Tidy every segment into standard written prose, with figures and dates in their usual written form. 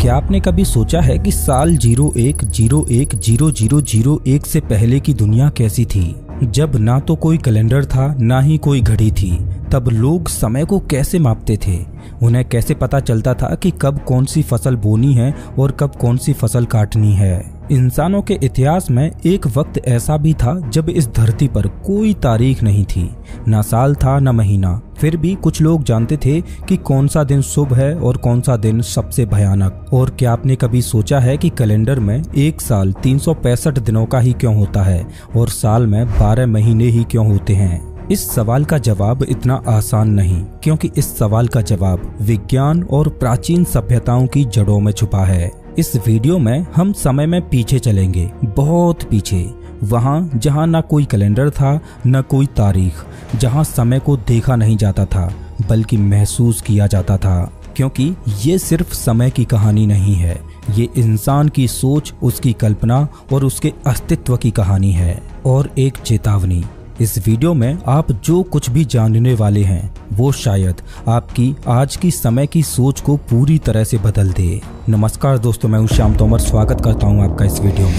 क्या आपने कभी सोचा है कि साल 01010001 से पहले की दुनिया कैसी थी, जब ना तो कोई कैलेंडर था ना ही कोई घड़ी थी। तब लोग समय को कैसे मापते थे, उन्हें कैसे पता चलता था कि कब कौन सी फसल बोनी है और कब कौन सी फसल काटनी है। इंसानों के इतिहास में एक वक्त ऐसा भी था जब इस धरती पर कोई तारीख नहीं थी, ना साल था ना महीना। फिर भी कुछ लोग जानते थे कि कौन सा दिन शुभ है और कौन सा दिन सबसे भयानक। और क्या आपने कभी सोचा है कि कैलेंडर में एक साल 365 दिनों का ही क्यों होता है और साल में 12 महीने ही क्यों होते हैं? इस सवाल का जवाब इतना आसान नहीं, क्योंकि इस सवाल का जवाब विज्ञान और प्राचीन सभ्यताओं की जड़ों में छुपा है। इस वीडियो में हम समय में पीछे चलेंगे, बहुत पीछे, वहाँ जहाँ ना कोई कैलेंडर था न कोई तारीख, जहाँ समय को देखा नहीं जाता था बल्कि महसूस किया जाता था। क्योंकि ये सिर्फ समय की कहानी नहीं है, ये इंसान की सोच, उसकी कल्पना और उसके अस्तित्व की कहानी है। और एक चेतावनी, इस वीडियो में आप जो कुछ भी जानने वाले हैं वो शायद आपकी आज की समय की सोच को पूरी तरह से बदल दे। नमस्कार दोस्तों, मैं हूं श्याम तोमर, स्वागत करता हूं आपका इस वीडियो में।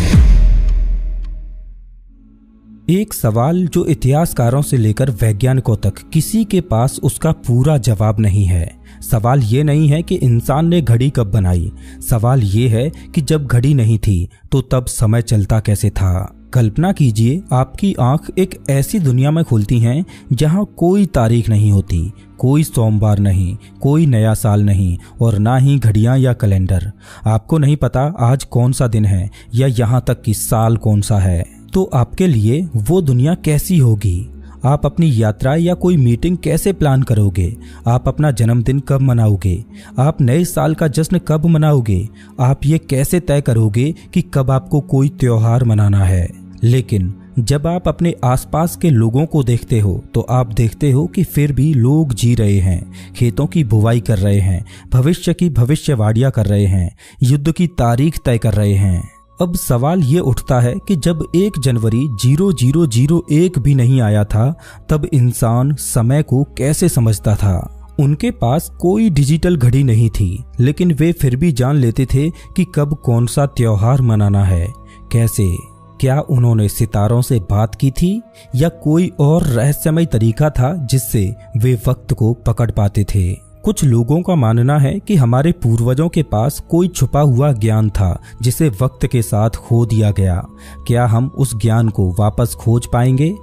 एक सवाल जो इतिहासकारों से लेकर वैज्ञानिकों तक किसी के पास उसका पूरा जवाब नहीं है। सवाल ये नहीं है कि इंसान ने घड़ी कब बनाई, सवाल ये है कि जब घड़ी नहीं थी तो तब समय चलता कैसे था। कल्पना कीजिए, आपकी आंख एक ऐसी दुनिया में खुलती हैं जहां कोई तारीख नहीं होती, कोई सोमवार नहीं, कोई नया साल नहीं और ना ही घड़ियां या कैलेंडर। आपको नहीं पता आज कौन सा दिन है या यहाँ तक कि साल कौन सा है। तो आपके लिए वो दुनिया कैसी होगी? आप अपनी यात्रा या कोई मीटिंग कैसे प्लान करोगे? आप अपना जन्मदिन कब मनाओगे? आप नए साल का जश्न कब मनाओगे? आप ये कैसे तय करोगे कि कब आपको कोई त्योहार मनाना है? लेकिन जब आप अपने आसपास के लोगों को देखते हो तो आप देखते हो कि फिर भी लोग जी रहे हैं, खेतों की बुवाई कर रहे हैं, भविष्य की भविष्यवाणियां कर रहे हैं, युद्ध की तारीख तय कर रहे हैं। अब सवाल ये उठता है कि जब 1 जनवरी 0001 भी नहीं आया था तब इंसान समय को कैसे समझता था? उनके पास कोई डिजिटल घड़ी नहीं थी, लेकिन वे फिर भी जान लेते थे कि कब कौन सा त्योहार मनाना है। कैसे? क्या उन्होंने सितारों से बात की थी या कोई और रहस्यमय तरीका था जिससे वे वक्त को पकड़ पाते थे? कुछ लोगों का मानना है कि हमारे पूर्वजों के पास कोई छुपा हुआ ज्ञान था जिसे वक्त के साथ खो दिया गया। क्या हम उस ज्ञान को वापस खोज पाएंगे?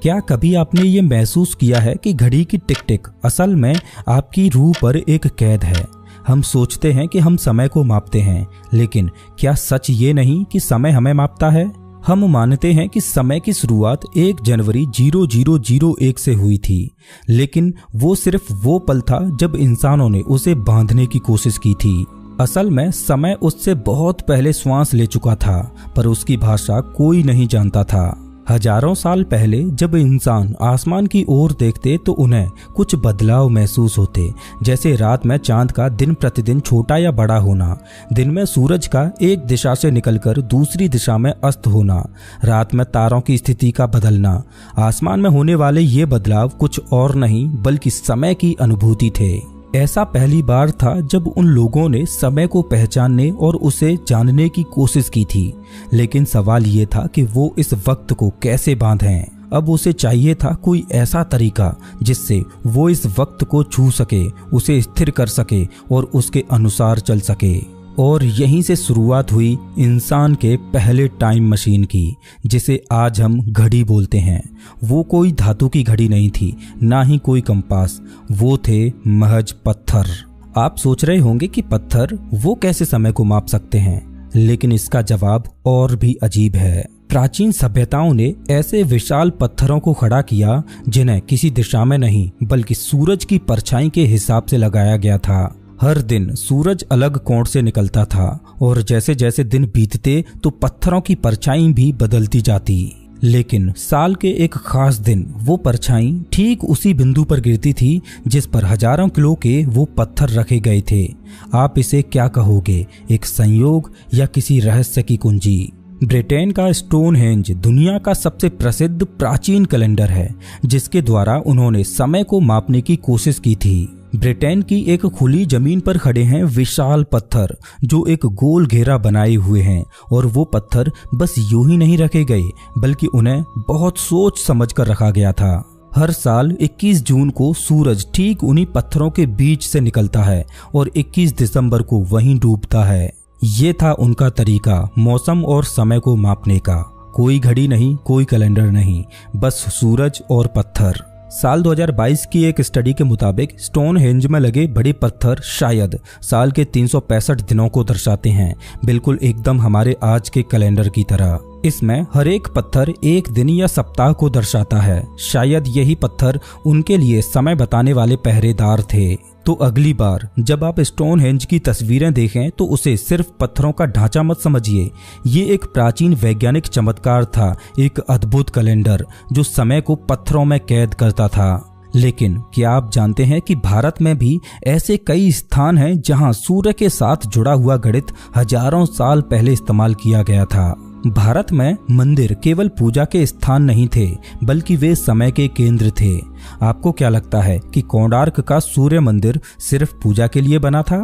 क्या कभी आपने ये महसूस किया है कि घड़ी की टिक टिक असल में आपकी रूह पर एक कैद है? हम सोचते हैं कि हम समय को मापते हैं, लेकिन क्या सच ये नहीं कि समय हमें मापता है? हम मानते हैं कि समय की शुरुआत 1 जनवरी 0001 से हुई थी, लेकिन वो सिर्फ वो पल था जब इंसानों ने उसे बांधने की कोशिश की थी। असल में समय उससे बहुत पहले श्वास ले चुका था, पर उसकी भाषा कोई नहीं जानता था। हजारों साल पहले जब इंसान आसमान की ओर देखते तो उन्हें कुछ बदलाव महसूस होते, जैसे रात में चांद का दिन प्रतिदिन छोटा या बड़ा होना, दिन में सूरज का एक दिशा से निकलकर दूसरी दिशा में अस्त होना, रात में तारों की स्थिति का बदलना। आसमान में होने वाले ये बदलाव कुछ और नहीं बल्कि समय की अनुभूति थे। ऐसा पहली बार था जब उन लोगों ने समय को पहचानने और उसे जानने की कोशिश की थी, लेकिन सवाल ये था कि वो इस वक्त को कैसे बांधें। अब उसे चाहिए था कोई ऐसा तरीका जिससे वो इस वक्त को छू सके, उसे स्थिर कर सके और उसके अनुसार चल सके। और यहीं से शुरुआत हुई इंसान के पहले टाइम मशीन की, जिसे आज हम घड़ी बोलते हैं। वो कोई धातु की घड़ी नहीं थी, ना ही कोई कंपास, वो थे महज पत्थर। आप सोच रहे होंगे कि पत्थर वो कैसे समय को माप सकते हैं, लेकिन इसका जवाब और भी अजीब है। प्राचीन सभ्यताओं ने ऐसे विशाल पत्थरों को खड़ा किया जिन्हें किसी दिशा में नहीं बल्कि सूरज की परछाई के हिसाब से लगाया गया था। हर दिन सूरज अलग कोण से निकलता था और जैसे जैसे दिन बीतते तो पत्थरों की परछाई भी बदलती जाती। लेकिन साल के एक खास दिन वो परछाई ठीक उसी बिंदु पर गिरती थी जिस पर हजारों किलो के वो पत्थर रखे गए थे। आप इसे क्या कहोगे, एक संयोग या किसी रहस्य की कुंजी? ब्रिटेन का स्टोनहेंज दुनिया का सबसे प्रसिद्ध प्राचीन कैलेंडर है जिसके द्वारा उन्होंने समय को मापने की कोशिश की थी। ब्रिटेन की एक खुली जमीन पर खड़े हैं विशाल पत्थर जो एक गोल घेरा बनाए हुए हैं, और वो पत्थर बस यूं ही नहीं रखे गए बल्कि उन्हें बहुत सोच समझ कर रखा गया था। हर साल 21 जून को सूरज ठीक उन्हीं पत्थरों के बीच से निकलता है और 21 दिसंबर को वहीं डूबता है। ये था उनका तरीका मौसम और समय को मापने का। कोई घड़ी नहीं, कोई कैलेंडर नहीं, बस सूरज और पत्थर। साल 2022 की एक स्टडी के मुताबिक स्टोनहेंज में लगे बड़े पत्थर शायद साल के 365 दिनों को दर्शाते हैं, बिल्कुल एकदम हमारे आज के कैलेंडर की तरह। इसमें हर एक पत्थर एक दिन या सप्ताह को दर्शाता है। शायद यही पत्थर उनके लिए समय बताने वाले पहरेदार थे। तो अगली बार जब आप स्टोनहेंज की तस्वीरें देखें तो उसे सिर्फ पत्थरों का ढांचा मत समझिए। ये एक प्राचीन वैज्ञानिक चमत्कार था, एक अद्भुत कैलेंडर जो समय को पत्थरों में कैद करता था। लेकिन क्या आप जानते हैं कि भारत में भी ऐसे कई स्थान हैं जहां सूर्य के साथ जुड़ा हुआ गणित हजारों साल पहले इस्तेमाल किया गया था। भारत में मंदिर केवल पूजा के स्थान नहीं थे बल्कि वे समय के केंद्र थे। आपको क्या लगता है कि कोणार्क का सूर्य मंदिर सिर्फ पूजा के लिए बना था,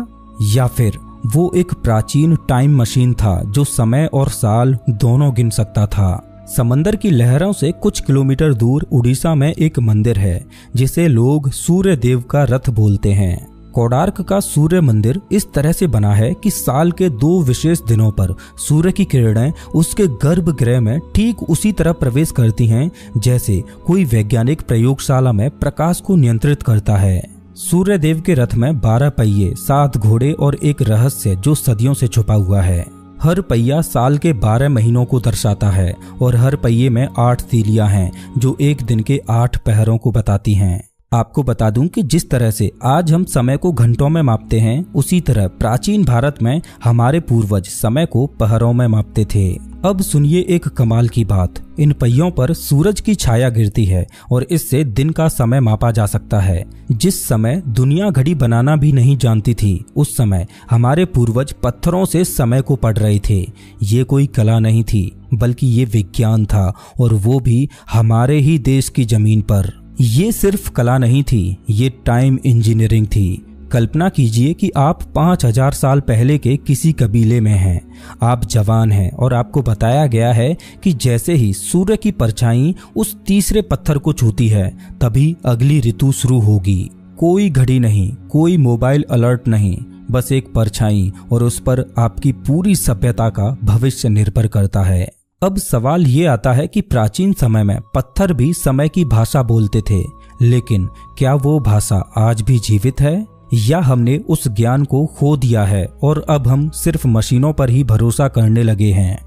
या फिर वो एक प्राचीन टाइम मशीन था जो समय और साल दोनों गिन सकता था? समंदर की लहरों से कुछ किलोमीटर दूर उड़ीसा में एक मंदिर है जिसे लोग सूर्य देव का रथ बोलते हैं। कोणार्क का सूर्य मंदिर इस तरह से बना है कि साल के 2 विशेष दिनों पर सूर्य की किरणें उसके गर्भगृह में ठीक उसी तरह प्रवेश करती हैं जैसे कोई वैज्ञानिक प्रयोगशाला में प्रकाश को नियंत्रित करता है। सूर्य देव के रथ में 12 पहिए, 7 घोड़े और एक रहस्य जो सदियों से छुपा हुआ है। हर पहिया साल के 12 महीनों को दर्शाता है और हर पहिए में 8 तीलियां हैं जो एक दिन के 8 पहरों को बताती हैं। आपको बता दूं कि जिस तरह से आज हम समय को घंटों में मापते हैं, उसी तरह प्राचीन भारत में हमारे पूर्वज समय को पहरों में मापते थे। अब सुनिए एक कमाल की बात। इन पहियों पर सूरज की छाया गिरती है और इससे दिन का समय मापा जा सकता है। जिस समय दुनिया घड़ी बनाना भी नहीं जानती थी, उस समय हमारे पूर्वज पत्थरों से समय को पढ़ रहे थे। ये कोई कला नहीं थी बल्कि ये विज्ञान था, और वो भी हमारे ही देश की जमीन पर। ये सिर्फ कला नहीं थी, ये टाइम इंजीनियरिंग थी। कल्पना कीजिए कि आप 5000 साल पहले के किसी कबीले में हैं। आप जवान हैं और आपको बताया गया है कि जैसे ही सूर्य की परछाई उस तीसरे पत्थर को छूती है तभी अगली ऋतु शुरू होगी। कोई घड़ी नहीं, कोई मोबाइल अलर्ट नहीं, बस एक परछाई, और उस पर आपकी पूरी सभ्यता का भविष्य निर्भर करता है। अब सवाल ये आता है कि प्राचीन समय में पत्थर भी समय की भाषा बोलते थे, लेकिन क्या वो भाषा आज भी जीवित है, या हमने उस ज्ञान को खो दिया है और अब हम सिर्फ मशीनों पर ही भरोसा करने लगे हैं?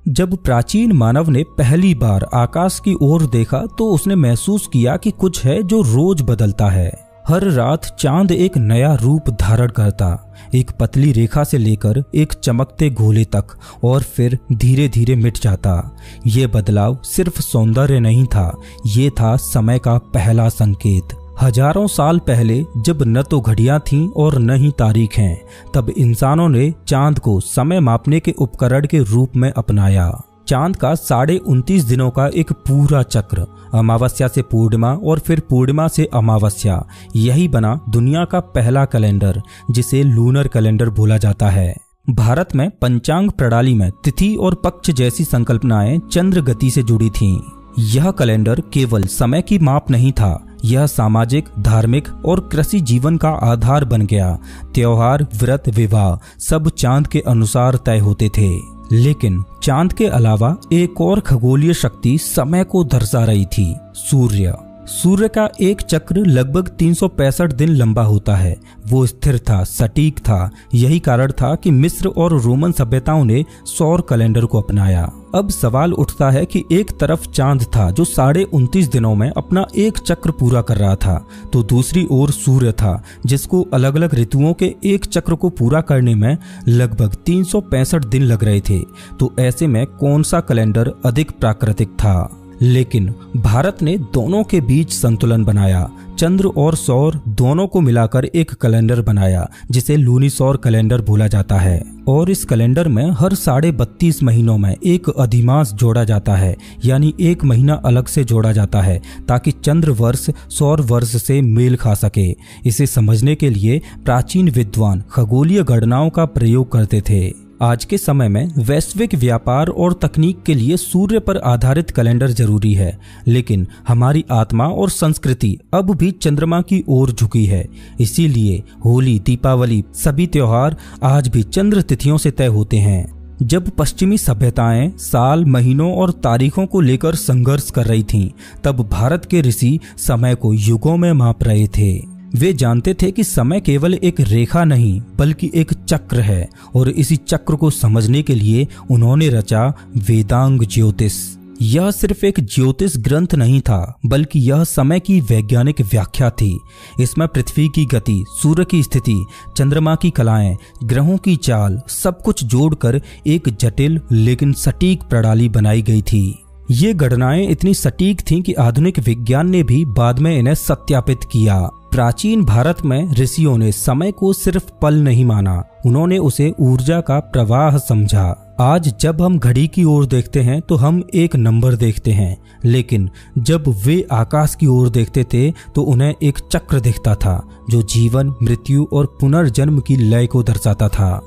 जब प्राचीन मानव ने पहली बार आकाश की ओर देखा तो उसने महसूस किया कि कुछ है जो रोज बदलता है। हर रात चांद एक नया रूप धारण करता, एक पतली रेखा से लेकर एक चमकते गोले तक, और फिर धीरे धीरे मिट जाता। ये बदलाव सिर्फ सौंदर्य नहीं था, ये था समय का पहला संकेत। हजारों साल पहले जब न तो घड़ियां थीं और न ही तारीख हैं, तब इंसानों ने चांद को समय मापने के उपकरण के रूप में अपनाया। चांद का 29.5 दिनों का एक पूरा चक्र, अमावस्या से पूर्णिमा और फिर पूर्णिमा से अमावस्या, यही बना दुनिया का पहला कैलेंडर जिसे लूनर कैलेंडर बोला जाता है। भारत में पंचांग प्रणाली में तिथि और पक्ष जैसी संकल्पनाएं चंद्र गति से जुड़ी थीं। यह कैलेंडर केवल समय की माप नहीं था, यह सामाजिक, धार्मिक और कृषि जीवन का आधार बन गया। त्योहार, व्रत, विवाह सब चांद के अनुसार तय होते थे। लेकिन चांद के अलावा एक और खगोलीय शक्ति समय को दर्शा रही थी, सूर्य। सूर्य का एक चक्र लगभग 365 दिन लंबा होता है। वो स्थिर था, सटीक था। यही कारण था कि मिस्र और रोमन सभ्यताओं ने सौर कैलेंडर को अपनाया। अब सवाल उठता है कि एक तरफ चांद था जो 29.5 दिनों में अपना एक चक्र पूरा कर रहा था, तो दूसरी ओर सूर्य था जिसको अलग अलग ऋतुओं के एक चक्र को पूरा करने में लगभग 365 दिन लग रहे थे। तो ऐसे में कौन सा कैलेंडर अधिक प्राकृतिक था? लेकिन भारत ने दोनों के बीच संतुलन बनाया। चंद्र और सौर दोनों को मिलाकर एक कैलेंडर बनाया जिसे लूनीसौर कैलेंडर बोला जाता है। और इस कैलेंडर में हर 32.5 महीनों में एक अधिमास जोड़ा जाता है, यानी एक महीना अलग से जोड़ा जाता है ताकि चंद्र वर्ष सौर वर्ष से मेल खा सके। इसे समझने के लिए प्राचीन विद्वान खगोलीय गणनाओं का प्रयोग करते थे। आज के समय में वैश्विक व्यापार और तकनीक के लिए सूर्य पर आधारित कैलेंडर जरूरी है, लेकिन हमारी आत्मा और संस्कृति अब भी चंद्रमा की ओर झुकी है। इसीलिए होली, दीपावली, सभी त्योहार आज भी चंद्र तिथियों से तय होते हैं। जब पश्चिमी सभ्यताएं साल, महीनों और तारीखों को लेकर संघर्ष कर रही थीं, तब भारत के ऋषि समय को युगों में माप रहे थे। वे जानते थे कि समय केवल एक रेखा नहीं बल्कि एक चक्र है, और इसी चक्र को समझने के लिए उन्होंने रचा वेदांग ज्योतिष। यह सिर्फ एक ज्योतिष ग्रंथ नहीं था, बल्कि यह समय की वैज्ञानिक व्याख्या थी। इसमें पृथ्वी की गति, सूर्य की स्थिति, चंद्रमा की कलाएं, ग्रहों की चाल, सब कुछ जोड़कर एक जटिल लेकिन सटीक प्रणाली बनाई गई थी। ये गणनाएं इतनी सटीक थीं कि आधुनिक विज्ञान ने भी बाद में इन्हें सत्यापित किया। प्राचीन भारत में ऋषियों ने समय को सिर्फ पल नहीं माना, उन्होंने उसे ऊर्जा का प्रवाह समझा। आज जब हम घड़ी की ओर देखते हैं तो हम एक नंबर देखते हैं, लेकिन जब वे आकाश की ओर देखते थे तो उन्हें एक चक्र दिखता था जो जीवन, मृत्यु और पुनर्जन्म की लय को दर्शाता था।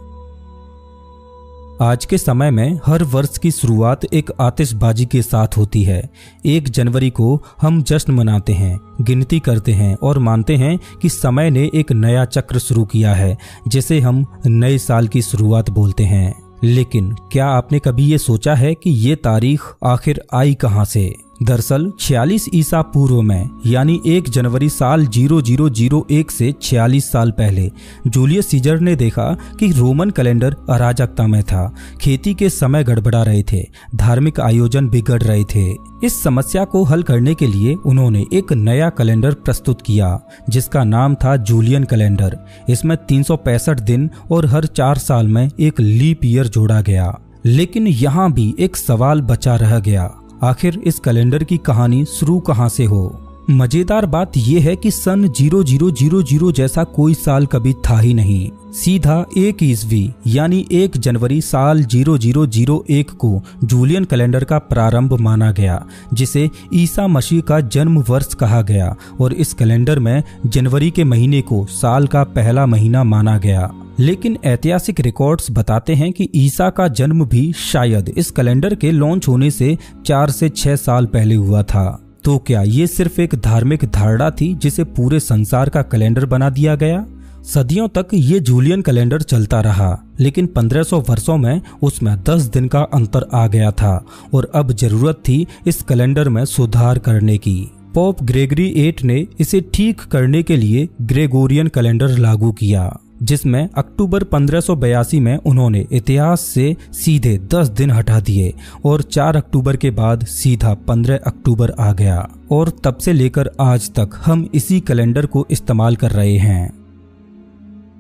आज के समय में हर वर्ष की शुरुआत एक आतिशबाजी के साथ होती है। 1 जनवरी को हम जश्न मनाते हैं, गिनती करते हैं और मानते हैं कि समय ने एक नया चक्र शुरू किया है, जिसे हम नए साल की शुरुआत बोलते हैं। लेकिन क्या आपने कभी ये सोचा है कि ये तारीख आखिर आई कहाँ से? दरअसल 46 ईसा पूर्व में, यानी 1 जनवरी साल 0001 से 46 साल पहले जूलियस सीजर ने देखा कि रोमन कैलेंडर अराजकता में था। खेती के समय गड़बड़ा रहे थे, धार्मिक आयोजन बिगड़ रहे थे। इस समस्या को हल करने के लिए उन्होंने एक नया कैलेंडर प्रस्तुत किया जिसका नाम था जूलियन कैलेंडर। इसमें 365 दिन और हर 4 साल में एक लीप ईयर जोड़ा गया। लेकिन यहाँ भी एक सवाल बचा रह गया, आखिर इस कैलेंडर की कहानी शुरू कहाँ से हो? मजेदार बात यह है कि सन 0000 जैसा कोई साल कभी था ही नहीं। सीधा 1 ईस्वी यानी 1 जनवरी साल 0001 को जूलियन कैलेंडर का प्रारंभ माना गया, जिसे ईसा मसीह का जन्म वर्ष कहा गया। और इस कैलेंडर में जनवरी के महीने को साल का पहला महीना माना गया। लेकिन ऐतिहासिक रिकॉर्ड्स बताते हैं कि ईसा का जन्म भी शायद इस कैलेंडर के लॉन्च होने से 4 से 6 साल पहले हुआ था। तो क्या ये सिर्फ एक धार्मिक धारणा थी जिसे पूरे संसार का कैलेंडर बना दिया गया? सदियों तक ये जूलियन कैलेंडर चलता रहा, लेकिन 1500 वर्षों में उसमें 10 दिन का अंतर आ गया था और अब जरूरत थी इस कैलेंडर में सुधार करने की। पोप ग्रेगरी 8 ने इसे ठीक करने के लिए ग्रेगोरियन कैलेंडर लागू किया, जिसमें अक्टूबर 1582 में उन्होंने इतिहास से सीधे 10 दिन हटा दिए और 4 अक्टूबर के बाद सीधा 15 अक्टूबर आ गया। और तब से लेकर आज तक हम इसी कैलेंडर को इस्तेमाल कर रहे हैं।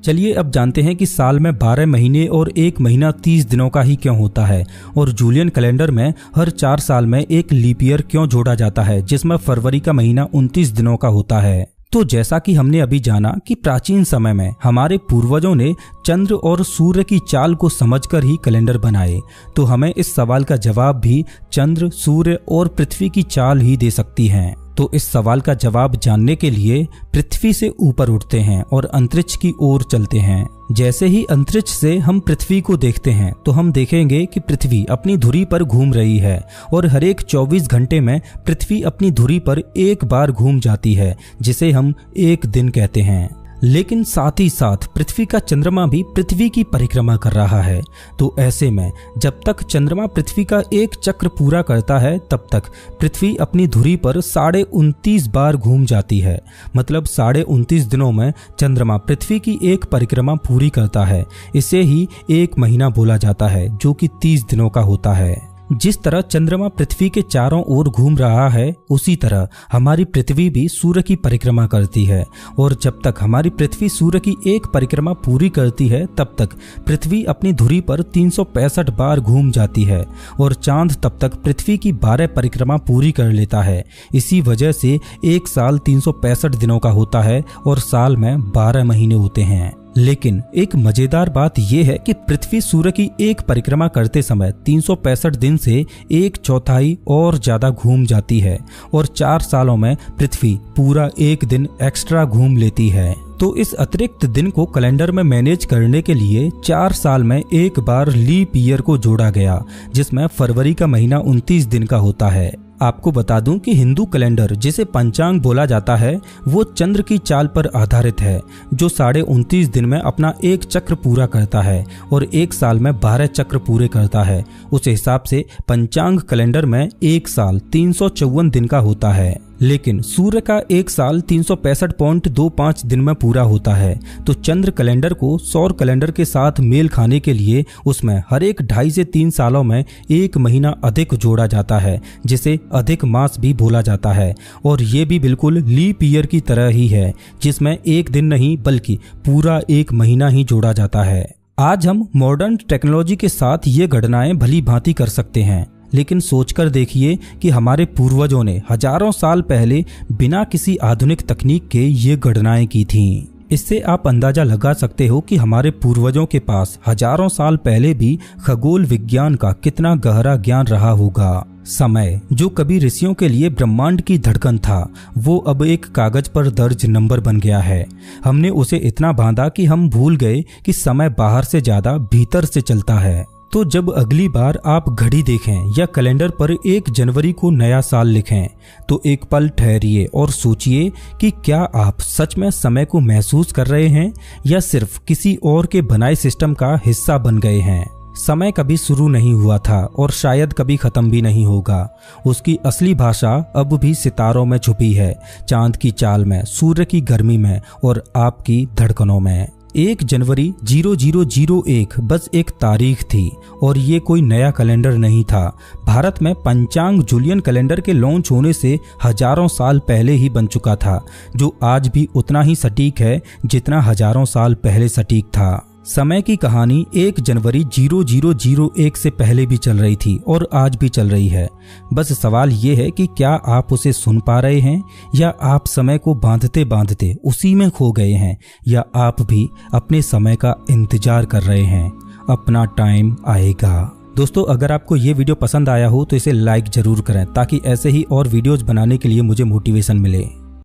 चलिए अब जानते हैं कि साल में 12 महीने और 1 महीना 30 दिनों का ही क्यों होता है, और जूलियन कैलेंडर में हर 4 साल में एक लीप ईयर क्यों जोड़ा जाता है, जिसमें फरवरी का महीना 29 दिनों का होता है। तो जैसा कि हमने अभी जाना कि प्राचीन समय में हमारे पूर्वजों ने चंद्र और सूर्य की चाल को समझकर ही कैलेंडर बनाए, तो हमें इस सवाल का जवाब भी चंद्र, सूर्य और पृथ्वी की चाल ही दे सकती हैं। तो इस सवाल का जवाब जानने के लिए पृथ्वी से ऊपर उठते हैं और अंतरिक्ष की ओर चलते हैं। जैसे ही अंतरिक्ष से हम पृथ्वी को देखते हैं तो हम देखेंगे कि पृथ्वी अपनी धुरी पर घूम रही है और हर एक 24 घंटे में पृथ्वी अपनी धुरी पर एक बार घूम जाती है, जिसे हम एक दिन कहते हैं। लेकिन साथ ही साथ पृथ्वी का चंद्रमा भी पृथ्वी की परिक्रमा कर रहा है। तो ऐसे में जब तक चंद्रमा पृथ्वी का एक चक्र पूरा करता है, तब तक पृथ्वी अपनी धुरी पर 29.5 बार घूम जाती है। मतलब 29.5 दिनों में चंद्रमा पृथ्वी की एक परिक्रमा पूरी करता है। इसे ही एक महीना बोला जाता है, जो कि 30 दिनों का होता है। जिस तरह चंद्रमा पृथ्वी के चारों ओर घूम रहा है, उसी तरह हमारी पृथ्वी भी सूर्य की परिक्रमा करती है। और जब तक हमारी पृथ्वी सूर्य की एक परिक्रमा पूरी करती है, तब तक पृथ्वी अपनी धुरी पर 365 बार घूम जाती है और चांद तब तक पृथ्वी की 12 परिक्रमा पूरी कर लेता है। इसी वजह से एक साल 365 दिनों का होता है और साल में 12 महीने होते हैं। लेकिन एक मजेदार बात यह है कि पृथ्वी सूर्य की एक परिक्रमा करते समय 365 दिन से 1/4 और ज्यादा घूम जाती है और 4 सालों में पृथ्वी पूरा एक दिन एक्स्ट्रा घूम लेती है। तो इस अतिरिक्त दिन को कैलेंडर में मैनेज करने के लिए 4 साल में एक बार लीप ईयर को जोड़ा गया, जिसमें फरवरी का महीना 29 दिन का होता है। आपको बता दूं कि हिंदू कैलेंडर, जिसे पंचांग बोला जाता है, वो चंद्र की चाल पर आधारित है, जो 29.5 दिन में अपना एक चक्र पूरा करता है और एक साल में 12 चक्र पूरे करता है। उस हिसाब से पंचांग कैलेंडर में एक साल 354 दिन का होता है। लेकिन सूर्य का एक साल 365.25 दिन में पूरा होता है, तो चंद्र कैलेंडर को सौर कैलेंडर के साथ मेल खाने के लिए उसमें हर एक 2.5 से 3 सालों में एक महीना अधिक जोड़ा जाता है, जिसे अधिक मास भी बोला जाता है। और ये भी बिल्कुल लीप ईयर की तरह ही है, जिसमें एक दिन नहीं बल्कि पूरा एक महीना ही जोड़ा जाता है। आज हम मॉडर्न टेक्नोलॉजी के साथ ये गणनाएं भली भांति कर सकते हैं, लेकिन सोचकर देखिए कि हमारे पूर्वजों ने हजारों साल पहले बिना किसी आधुनिक तकनीक के ये गणनाएं की थीं। इससे आप अंदाजा लगा सकते हो कि हमारे पूर्वजों के पास हजारों साल पहले भी खगोल विज्ञान का कितना गहरा ज्ञान रहा होगा। समय, जो कभी ऋषियों के लिए ब्रह्मांड की धड़कन था, वो अब एक कागज पर दर्ज नंबर बन गया है। हमने उसे इतना बांधा कि हम भूल गए कि समय बाहर से ज्यादा भीतर से चलता है। तो जब अगली बार आप घड़ी देखें या कैलेंडर पर 1 जनवरी को नया साल लिखें, तो एक पल ठहरिए और सोचिए कि क्या आप सच में समय को महसूस कर रहे हैं या सिर्फ किसी और के बनाए सिस्टम का हिस्सा बन गए हैं। समय कभी शुरू नहीं हुआ था और शायद कभी खत्म भी नहीं होगा। उसकी असली भाषा अब भी सितारों में छुपी है, चांद की चाल में, सूर्य की गर्मी में और आपकी धड़कनों में। 1 जनवरी 0001 बस एक तारीख थी और ये कोई नया कैलेंडर नहीं था। भारत में पंचांग जूलियन कैलेंडर के लॉन्च होने से हजारों साल पहले ही बन चुका था, जो आज भी उतना ही सटीक है जितना हजारों साल पहले सटीक था। समय की कहानी 1 जनवरी 0001 से पहले भी चल रही थी और आज भी चल रही है। बस सवाल ये है कि क्या आप उसे सुन पा रहे हैं या आप समय को बांधते बांधते उसी में खो गए हैं, या आप भी अपने समय का इंतजार कर रहे हैं। अपना टाइम आएगा। दोस्तों, अगर आपको ये वीडियो पसंद आया हो तो इसे लाइक जरूर करें, ताकि ऐसे ही और वीडियोज बनाने के लिए मुझे मोटिवेशन मिले।